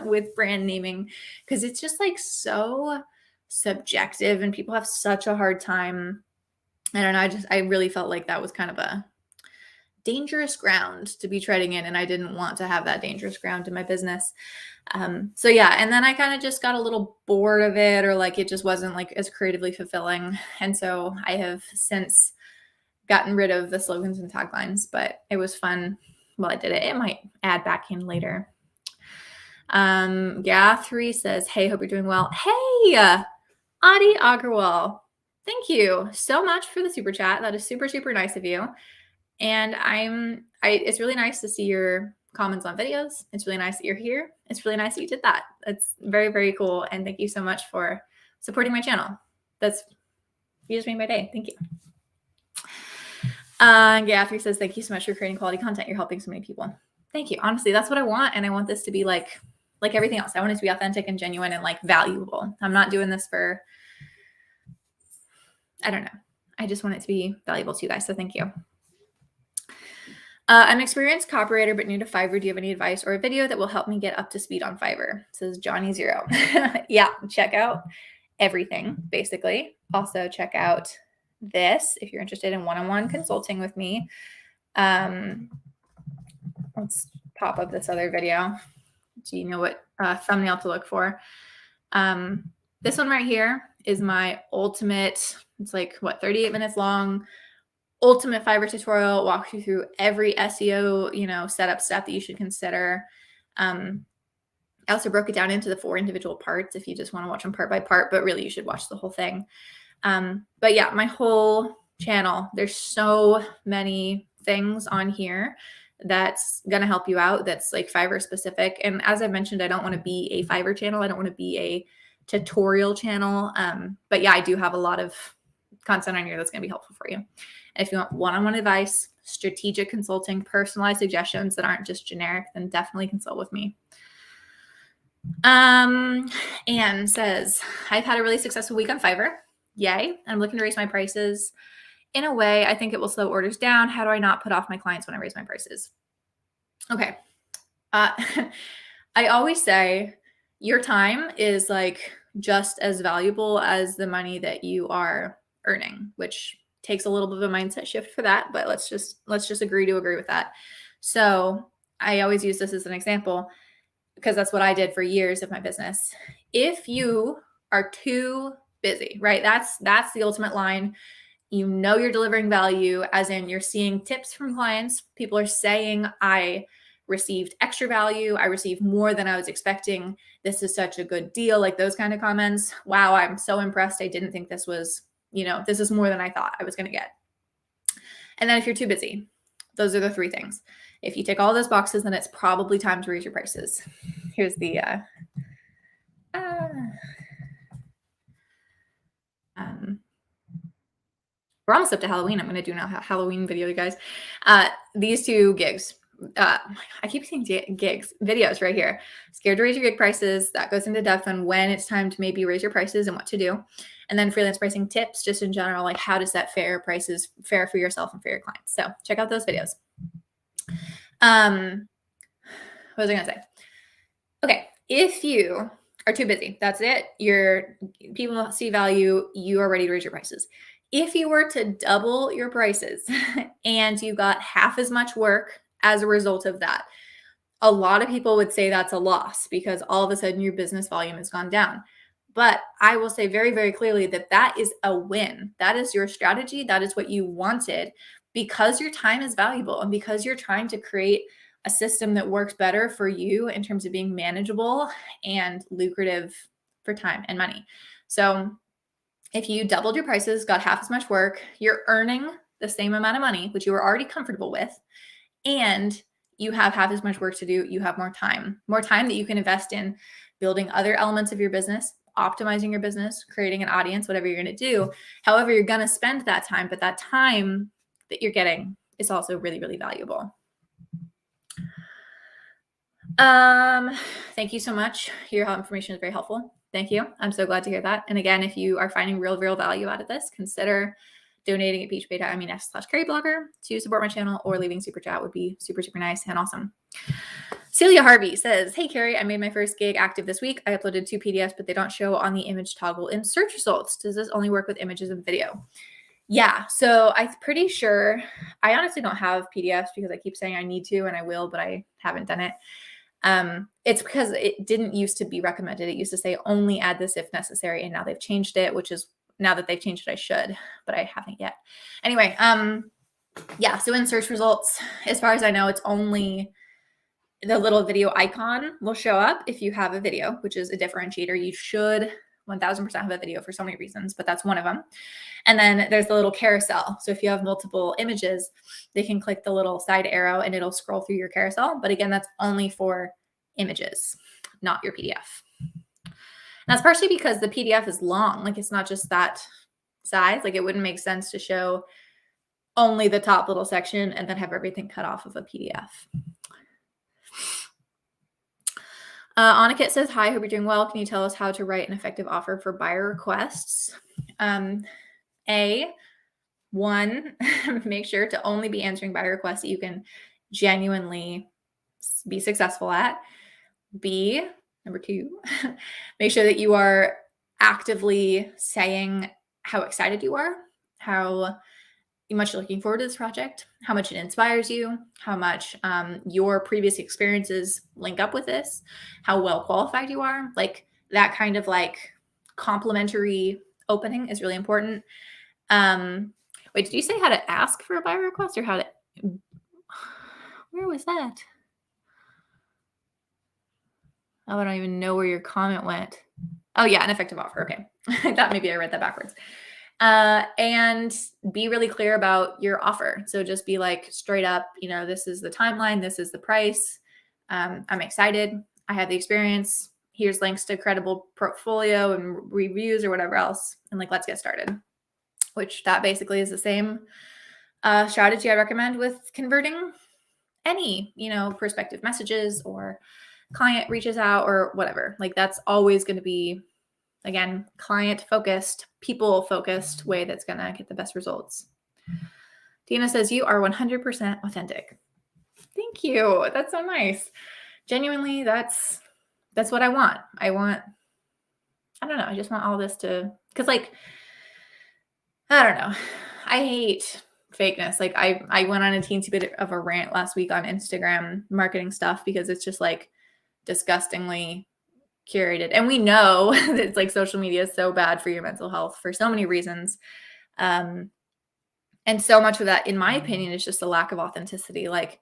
with brand naming, because it's just like so subjective and people have such a hard time. I don't know. I really felt like that was kind of a dangerous ground to be treading in, and I didn't want to have that dangerous ground in my business. So yeah, and then I kind of just got a little bored of it, or like it just wasn't like as creatively fulfilling. And so I have since gotten rid of the slogans and taglines, but it was fun while I did it. It might add back in later. Gathri says, hey, hope you're doing well. Hey, Adi Agarwal, thank you so much for the super chat. That is super, super nice of you. And it's really nice to see your comments on videos. It's really nice that you're here. It's really nice that you did that. That's very, very cool. And thank you so much for supporting my channel. You just made my day. Thank you. Gaffrey says, thank you so much for creating quality content. You're helping so many people. Thank you. Honestly, that's what I want. And I want this to be like everything else. I want it to be authentic and genuine and like valuable. I'm not doing this for, I don't know. I just want it to be valuable to you guys. So thank you. I'm an experienced copywriter, but new to Fiverr. Do you have any advice or a video that will help me get up to speed on Fiverr? Says Johnny Zero. Yeah, check out everything, basically. Also check out this if you're interested in one-on-one consulting with me. Let's pop up this other video so you know what thumbnail to look for. This one right here is my ultimate, it's like 38 minutes long, ultimate Fiverr tutorial. Walks you through every SEO, setup step that you should consider. I also broke it down into the 4 individual parts if you just want to watch them part by part, but really you should watch the whole thing. But yeah, my whole channel, there's so many things on here that's going to help you out, that's like Fiverr specific. And as I mentioned, I don't want to be a Fiverr channel. I don't want to be a tutorial channel. But yeah, I do have a lot of content on here that's going to be helpful for you. And if you want one-on-one advice, strategic consulting, personalized suggestions that aren't just generic, then definitely consult with me. Anne says, I've had a really successful week on Fiverr. Yay. I'm looking to raise my prices. In a way, I think it will slow orders down. How do I not put off my clients when I raise my prices? Okay. I always say your time is like just as valuable as the money that you are earning, which takes a little bit of a mindset shift for that, but let's just agree to agree with that. So I always use this as an example because that's what I did for years of my business. If you are too busy, right? That's the ultimate line. You know you're delivering value, as in you're seeing tips from clients. People are saying, I received extra value. I received more than I was expecting. This is such a good deal. Like those kind of comments. Wow, I'm so impressed. I didn't think this was, this is more than I thought I was going to get. And then if you're too busy, those are the three things. If you tick all those boxes, then it's probably time to raise your prices. Here's the, we're almost up to Halloween. I'm going to do now a Halloween video, you guys. These two gigs. I keep saying gigs, videos right here. Scared to raise your gig prices. That goes into depth on when it's time to maybe raise your prices and what to do. And then freelance pricing tips, just in general, like how to set fair prices, fair for yourself and for your clients. So check out those videos. What was I going to say? Okay. If you are too busy, that's it. People don't see value. You are ready to raise your prices. If you were to double your prices and you got half as much work as a result of that, a lot of people would say that's a loss because all of a sudden your business volume has gone down. But I will say very, very clearly that that is a win. That is your strategy. That is what you wanted because your time is valuable and because you're trying to create a system that works better for you in terms of being manageable and lucrative for time and money. So if you doubled your prices, got half as much work, you're earning the same amount of money, which you were already comfortable with, and you have half as much work to do, you have more time that you can invest in building other elements of your business, optimizing your business, creating an audience, whatever you're going to do. However, you're going to spend that time, but that time that you're getting is also really, really valuable. Thank you so much. Your information is very helpful. Thank you. I'm so glad to hear that. And again, if you are finding real value out of this, consider donating at peachbeta.me/Carrieblogger to support my channel, or leaving super chat would be super, super nice and awesome. Celia Harvey says, hey, Carrie, I made my first gig active this week. I uploaded 2 PDFs, but they don't show on the image toggle in search results. Does this only work with images and video? Yeah, so I'm pretty sure, I honestly don't have PDFs because I keep saying I need to, and I will, but I haven't done it. It's because it didn't used to be recommended. It used to say only add this if necessary. And now they've changed it, which is now that they've changed it, I should, but I haven't yet. Anyway, yeah, so in search results, as far as I know, it's only the little video icon will show up if you have a video, which is a differentiator. You should 1000% have a video for so many reasons, but that's one of them. And then there's the little carousel. So if you have multiple images, they can click the little side arrow and it'll scroll through your carousel. But again, that's only for images, not your PDF. And that's partially because the PDF is long. Like it's not just that size. Like it wouldn't make sense to show only the top little section and then have everything cut off of a PDF. Anikit says, hi, hope you're doing well. Can you tell us how to write an effective offer for buyer requests? One, make sure to only be answering buyer requests that you can genuinely be successful at. B, number 2, make sure that you are actively saying how excited you are, how much you're looking forward to this project, how much it inspires you, how much your previous experiences link up with this, how well qualified you are. Like that kind of like complimentary opening is really important. Wait, did you say how to ask for a buyer request or how to, where was that? Oh, I don't even know where your comment went. Oh yeah, an effective offer. Okay. I thought maybe I read that backwards. And be really clear about your offer. So just be like straight up, this is the timeline, this is the price. I'm excited. I have the experience. Here's links to credible portfolio and reviews or whatever else. And like, let's get started. Which that basically is the same strategy I recommend with converting any, prospective messages or client reaches out or whatever. Like that's always going to be, again, client focused, people focused way that's going to get the best results. Dina says, you are 100% authentic. Thank you. That's so nice. Genuinely, that's what I want. I don't know. I just want all this to, because like, I don't know. I hate fakeness. Like I went on a teensy bit of a rant last week on Instagram marketing stuff because it's just like disgustingly curated. And we know that it's like social media is so bad for your mental health for so many reasons. And so much of that, in my opinion, is just a lack of authenticity. Like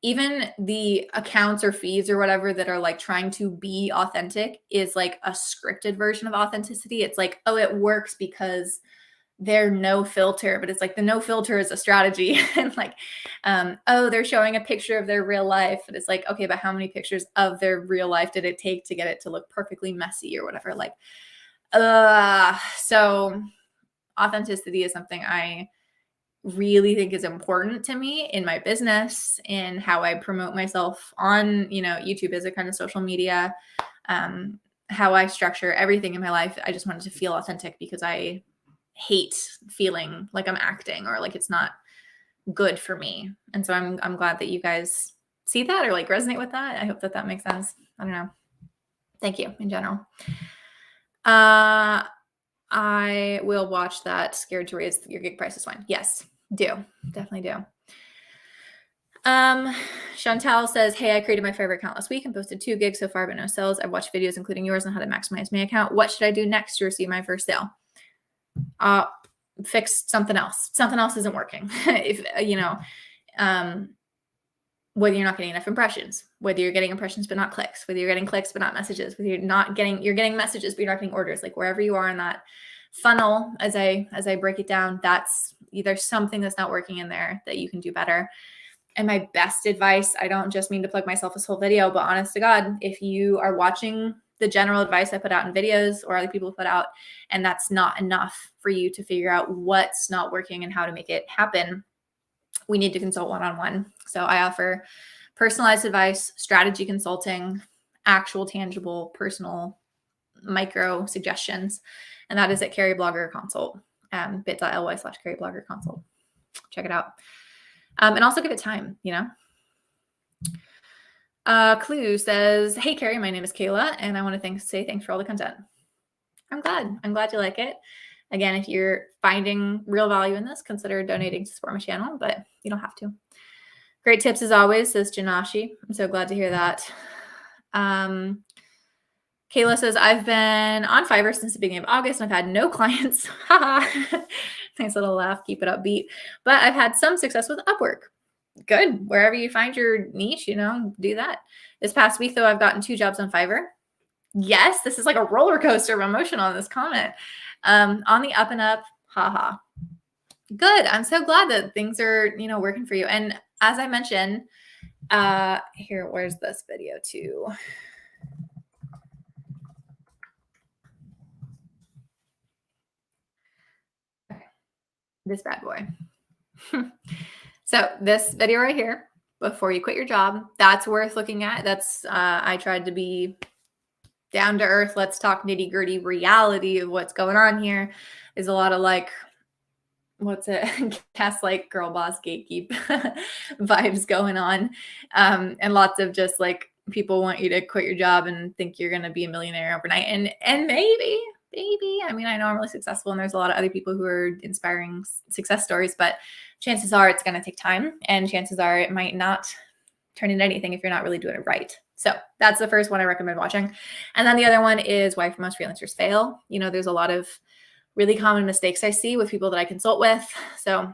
even the accounts or feeds or whatever that are like trying to be authentic is like a scripted version of authenticity. It's like, oh, it works because they're no filter, but it's like the no filter is a strategy. And like, oh, they're showing a picture of their real life. And it's like, okay, but how many pictures of their real life did it take to get it to look perfectly messy or whatever? Like, so authenticity is something I really think is important to me in my business, in how I promote myself on, YouTube as a kind of social media, how I structure everything in my life. I just wanted to feel authentic because I hate feeling like I'm acting or like it's not good for me. And so I'm glad that you guys see that or like resonate with that. I hope that makes sense. I don't know. Thank you in general. I will watch that. Scared to raise your gig prices one. Yes, do. Definitely do. Chantal says, hey, I created my Fiverr account last week and posted 2 gigs so far, but no sales. I've watched videos, including yours, on how to maximize my account. What should I do next to receive my first sale? Fix something else. Something else isn't working. If, whether you're not getting enough impressions, whether you're getting impressions but not clicks, whether you're getting clicks but not messages, whether you're getting messages but you're not getting orders, like wherever you are in that funnel, as I break it down, that's either something that's not working in there that you can do better. And my best advice, I don't just mean to plug myself this whole video, but honest to God, if you are watching the general advice I put out in videos or other people put out, and that's not enough for you to figure out what's not working and how to make it happen, we need to consult one-on-one. So I offer personalized advice, strategy consulting, actual tangible, personal micro suggestions. And that is at Carrieblogger consult, bit.ly/Carrieblogger consult. Check it out. And also give it time, Clue says, hey, Carrie, my name is Kayla, and I want to say thanks for all the content. I'm glad you like it. Again, if you're finding real value in this, consider donating to support my channel, but you don't have to. Great tips as always, says Janashi. I'm so glad to hear that. Kayla says, I've been on Fiverr since the beginning of August and I've had no clients. Nice little laugh, keep it upbeat. But I've had some success with Upwork. Good. Wherever you find your niche, do that. This past week, though, I've gotten 2 jobs on Fiverr. Yes, this is like a roller coaster of emotion on this comment. On the up and up, haha. Good. I'm so glad that things are, working for you. And as I mentioned, where's this video too? Okay. This bad boy. So this video right here, before you quit your job, that's worth looking at. That's, I tried to be down to earth. Let's talk nitty gritty reality of what's going on here. There's a lot of like, what's it? Gaslight, girl boss, gatekeep vibes going on. And lots of just like people want you to quit your job and think you're going to be a millionaire overnight. And maybe, I mean, I know I'm really successful and there's a lot of other people who are inspiring success stories, but chances are it's going to take time and chances are it might not turn into anything if you're not really doing it right. So that's the first one I recommend watching. And then the other one is Why Most Freelancers Fail. There's a lot of really common mistakes I see with people that I consult with. So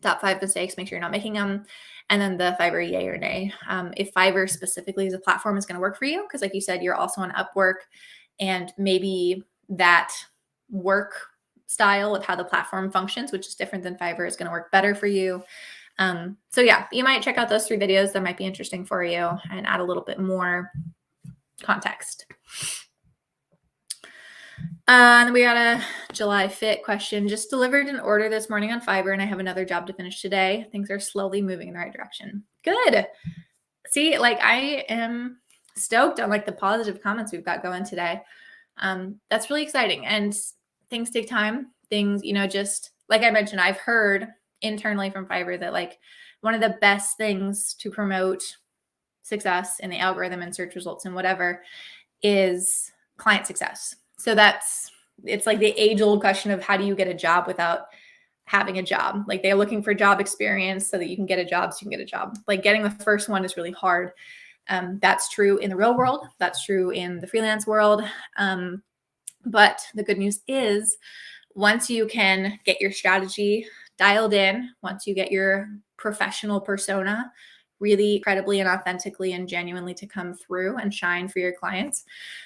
top 5 mistakes, make sure you're not making them. And then the Fiverr yay or nay. If Fiverr specifically as a platform is going to work for you, because like you said, you're also on Upwork and maybe that work style of how the platform functions, which is different than Fiverr, is going to work better for you. So yeah, you might check out those 3 videos that might be interesting for you and add a little bit more context. And we got a July fit question. Just delivered an order this morning on Fiverr, and I have another job to finish today. Things are slowly moving in the right direction. Good. See, like, I am stoked on like the positive comments we've got going today. That's really exciting. And things take time. Things, just like I mentioned, I've heard internally from Fiverr that like one of the best things to promote success in the algorithm and search results and whatever is client success. So it's like the age-old question of how do you get a job without having a job? Like, they're looking for job experience so that you can get a job, so you can get a job. Like, getting the first one is really hard. That's true in the real world. That's true in the freelance world. But the good news is, once you can get your strategy dialed in, once you get your professional persona really credibly and authentically and genuinely to come through and shine for your clients,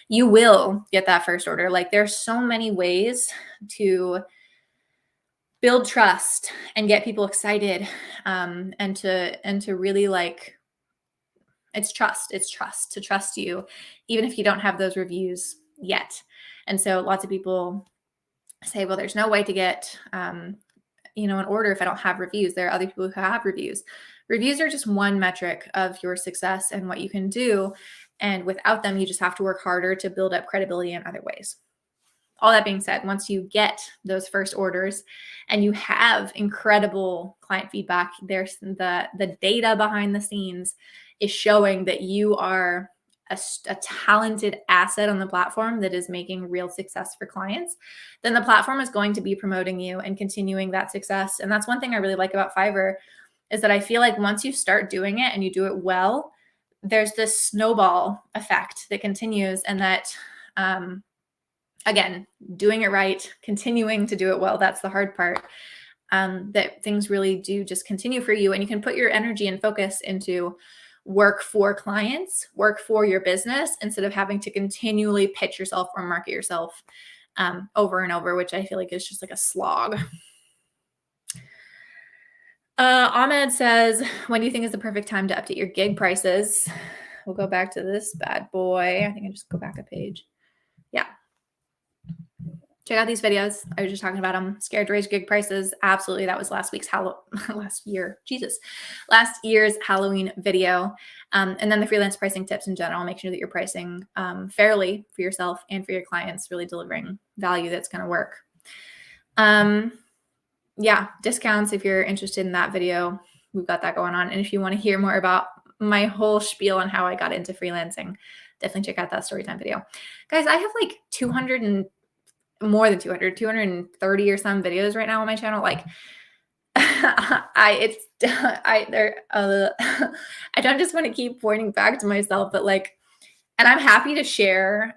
you will get that first order. Like, there's so many ways to build trust and get people excited, and to really like, it's trust to trust you, even if you don't have those reviews yet. And so lots of people say, well, there's no way to get, an order if I don't have reviews. There are other people who have reviews. Reviews are just one metric of your success and what you can do. And without them, you just have to work harder to build up credibility in other ways. All that being said, once you get those first orders and you have incredible client feedback, there's the data behind the scenes is showing that you are a talented asset on the platform that is making real success for clients, then the platform is going to be promoting you and continuing that success. And that's one thing I really like about Fiverr, is that I feel like once you start doing it and you do it well, there's this snowball effect that continues, and that, again, doing it right, continuing to do it well, that's the hard part, that things really do just continue for you, and you can put your energy and focus into work for clients, work for your business, instead of having to continually pitch yourself or market yourself over and over, which I feel like is just like a slog. Ahmed says, when do you think is the perfect time to update your gig prices? We'll go back to this bad boy. I think I just go back a page. Yeah. Check out these videos. I was just talking about them. Scared to raise gig prices. Absolutely. That was last year's Halloween video. And then the freelance pricing tips in general. Make sure that you're pricing fairly for yourself and for your clients, really delivering value that's going to work. Yeah, discounts. If you're interested in that video, we've got that going on. And if you want to hear more about my whole spiel on how I got into freelancing, definitely check out that storytime video. Guys, I have like 230 or some videos right now on my channel. Like, I don't just want to keep pointing back to myself, but like, and I'm happy to share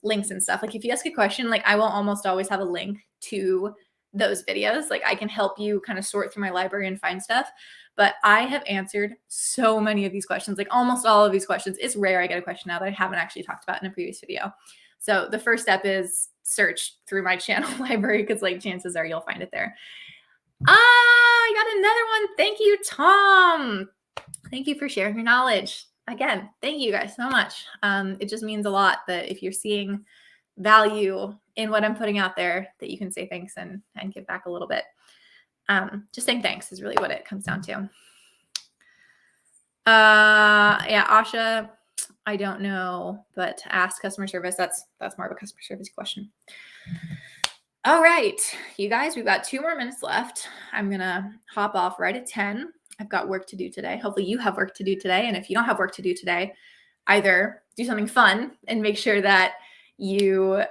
links and stuff. Like, if you ask a question, like, I will almost always have a link to those videos. Like, I can help you kind of sort through my library and find stuff. But I have answered so many of these questions, like almost all of these questions. It's rare I get a question now that I haven't actually talked about in a previous video. So the first step is search through my channel library, because like chances are you'll find it there. I got another one. Thank you, Tom. Thank you for sharing your knowledge. Again, thank you guys so much. It just means a lot that if you're seeing value in what I'm putting out there, that you can say thanks and give back a little bit. Just saying thanks is really what it comes down to. Yeah, Asha, I don't know, but ask customer service. That's more of a customer service question. All right, you guys, we've got 2 more minutes left. I'm going to hop off right at 10. I've got work to do today. Hopefully you have work to do today. And if you don't have work to do today, either do something fun and make sure that you,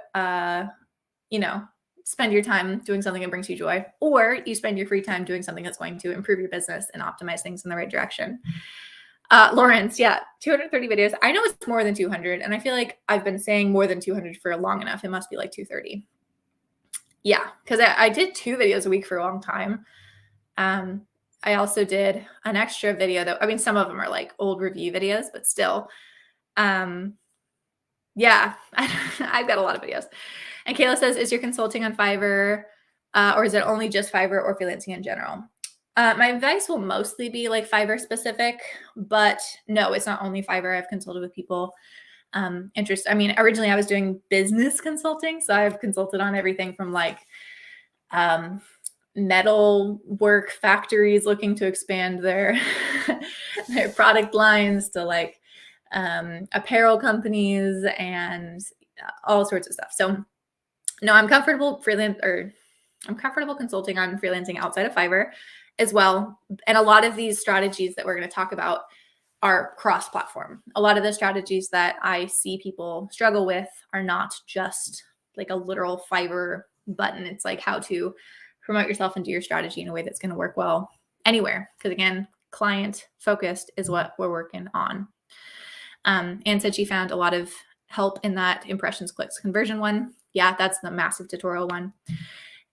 spend your time doing something that brings you joy, or you spend your free time doing something that's going to improve your business and optimize things in the right direction. Lawrence, yeah, 230 videos. I know it's more than 200, and I feel like I've been saying more than 200 for long enough. It must be like 230. Yeah, because I did 2 videos a week for a long time. I also did an extra video that, I mean, some of them are like old review videos, but still, yeah, I've got a lot of videos. And Kayla says, is your consulting on Fiverr Or is it only just Fiverr or freelancing in general? My advice will mostly be like Fiverr specific, but no, it's not only Fiverr. I've consulted with people originally I was doing business consulting. So I've consulted on everything from like metal work factories looking to expand their their product lines to like apparel companies and all sorts of stuff. So no, I'm comfortable consulting on freelancing outside of Fiverr as well. And a lot of these strategies that we're going to talk about are cross-platform. A lot of the strategies that I see people struggle with are not just like a literal Fiverr button. It's like how to promote yourself and do your strategy in a way that's going to work well anywhere. Because again, client focused is what we're working on. Anne said she found a lot of help in that impressions, clicks, conversion one. Yeah, that's the massive tutorial one.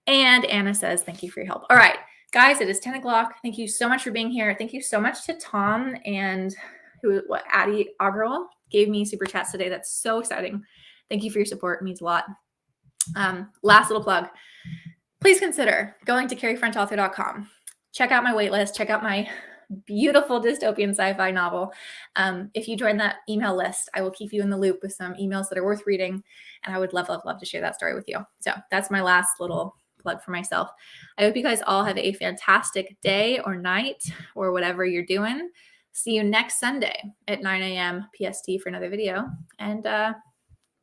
And Anna says, thank you for your help. All right, guys, it is 10 o'clock. Thank you so much for being here. Thank you so much to Tom and Addie Agarwal gave me super chats today. That's so exciting. Thank you for your support. It means a lot. Last little plug. Please consider going to carriefrontauthor.com. Check out my waitlist. Check out my beautiful dystopian sci-fi novel. If you join that email list, I will keep you in the loop with some emails that are worth reading. And I would love, love, love to share that story with you. So that's my last little plug for myself. I hope you guys all have a fantastic day or night or whatever you're doing. See you next Sunday at 9 a.m. PST for another video. And